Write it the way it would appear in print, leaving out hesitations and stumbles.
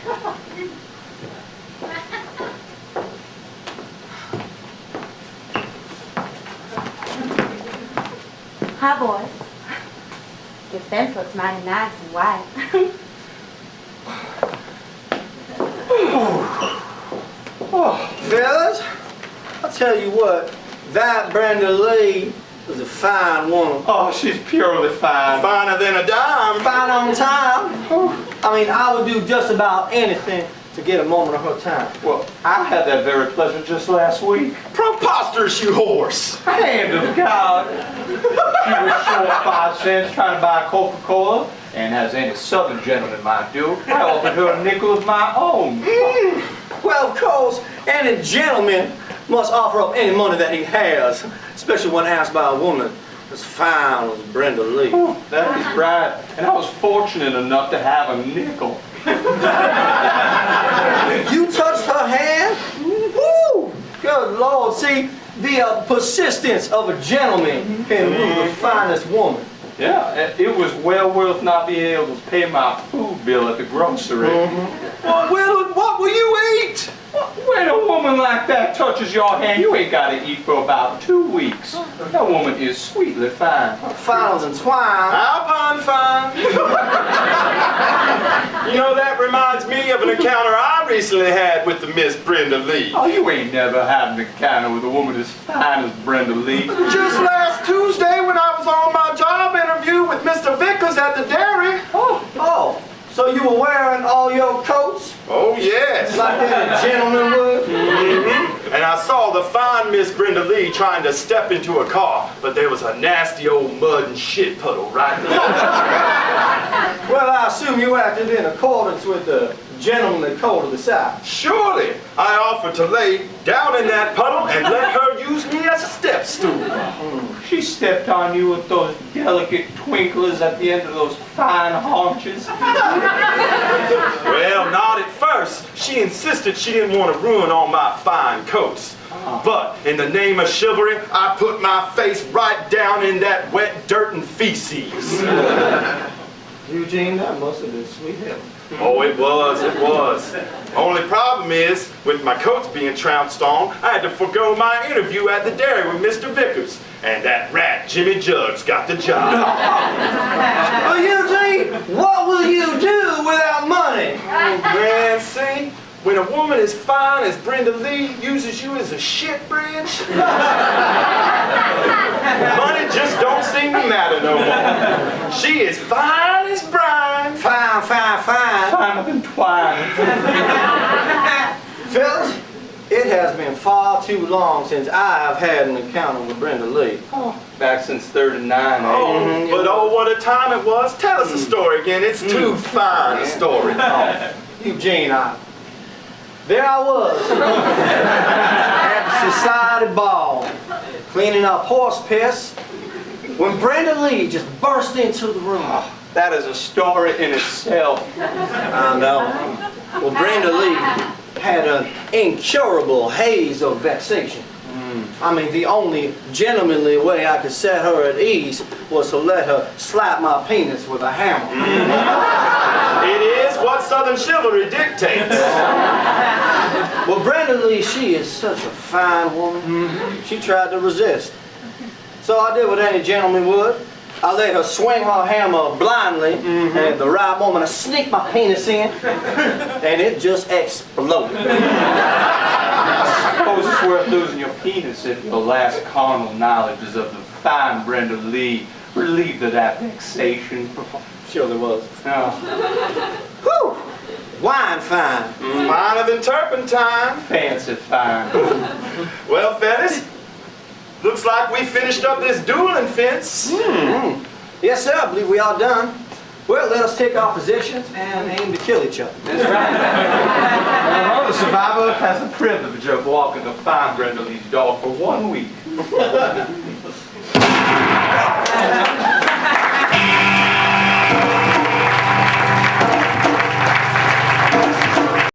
Hi, boys. Your fence looks mighty nice and white. Fellas, I'll tell you what, that Brenda Lee was a fine woman. Oh, she's purely fine. Finer than a dime. Fine on time. I mean, I would do just about anything to get a moment of her time. Well, I had that very pleasure just last week. Preposterous, you horse. Hand of God. She was short 5 cents trying to buy a Coca-Cola, and as any Southern gentleman might do, I offered her a nickel of my own. Well, of course, any gentleman must offer up any money that he has, especially when asked by a woman as fine as Brenda Lee. Oh, that is right. And I was fortunate enough to have a nickel. You touched her hand? Woo! Good Lord. See, the persistence of a gentleman can move the finest woman. Yeah, it was well worth not being able to pay my food bill at the grocery. Well, what will you eat? When a woman like that touches your hand, you ain't got to eat for about 2 weeks. That woman is sweetly fine. Fine and twine. Alpine fine. You know, that reminds me of an encounter I recently had with the Miss Brenda Lee. Oh, you ain't never had an encounter with a woman as fine as Brenda Lee. Just last Tuesday when I was on my job interview with Mr. Vickers at the dairy. Oh, so you were wearing all your coats? Oh, yes. Like that gentleman would? Mm-hmm. And I saw the fine Miss Brenda Lee trying to step into a car, but there was a nasty old mud and shit puddle right there. Well, I assume you acted in accordance with the gentlemanly code of the South. Surely, I offered to lay down in that puddle and let her use me as a step stool. She stepped on you with those delicate twinklers at the end of those fine haunches. Well, not at first. She insisted she didn't want to ruin all my fine coats. But in the name of chivalry, I put my face right down in that wet dirt and feces. Eugene, that must have been sweet heaven. Oh, it was, it was. Only problem is, with my coats being trounced on, I had to forego my interview at the dairy with Mr. Vickers. And that rat, Jimmy Jugs, got the job. Well, Eugene, what will you do without money? Oh, man, see? When a woman as fine as Brenda Lee uses you as a shit bridge, money just don't seem to matter no more. She is fine as brine. Fine, fine, fine. Finer than twine. Fellas, it has been far too long since I have had an encounter with Brenda Lee. Oh, back since 39, eh? Oh, but oh, what a time it was. Tell us the story again. It's too fine a story. Eugene, there I was at the society ball, cleaning up horse piss, when Brenda Lee just burst into the room. Oh, that is a story in itself. I know. Well, Brenda Lee had an incurable haze of vexation. I mean, the only gentlemanly way I could set her at ease was to let her slap my penis with a hammer. It is what Southern chivalry dictates. Well, Brenda Lee, she is such a fine woman. She tried to resist. So I did what any gentleman would. I let her swing her hammer blindly, and at the right moment I sneaked my penis in, and it just exploded. I suppose it's worth losing your penis if your last carnal knowledges of the fine Brenda Lee relieved of that vexation. Sure there was. Oh. Whew! Wine fine. Finer than turpentine. Fancy fine. Well, fellas, looks like we finished up this dueling fence. Yes, sir, I believe we are done. Well, let us take our positions and aim to kill each other. That's right. Well, the survivor has the privilege of walking the fine Brenda Lee's dog for 1 week.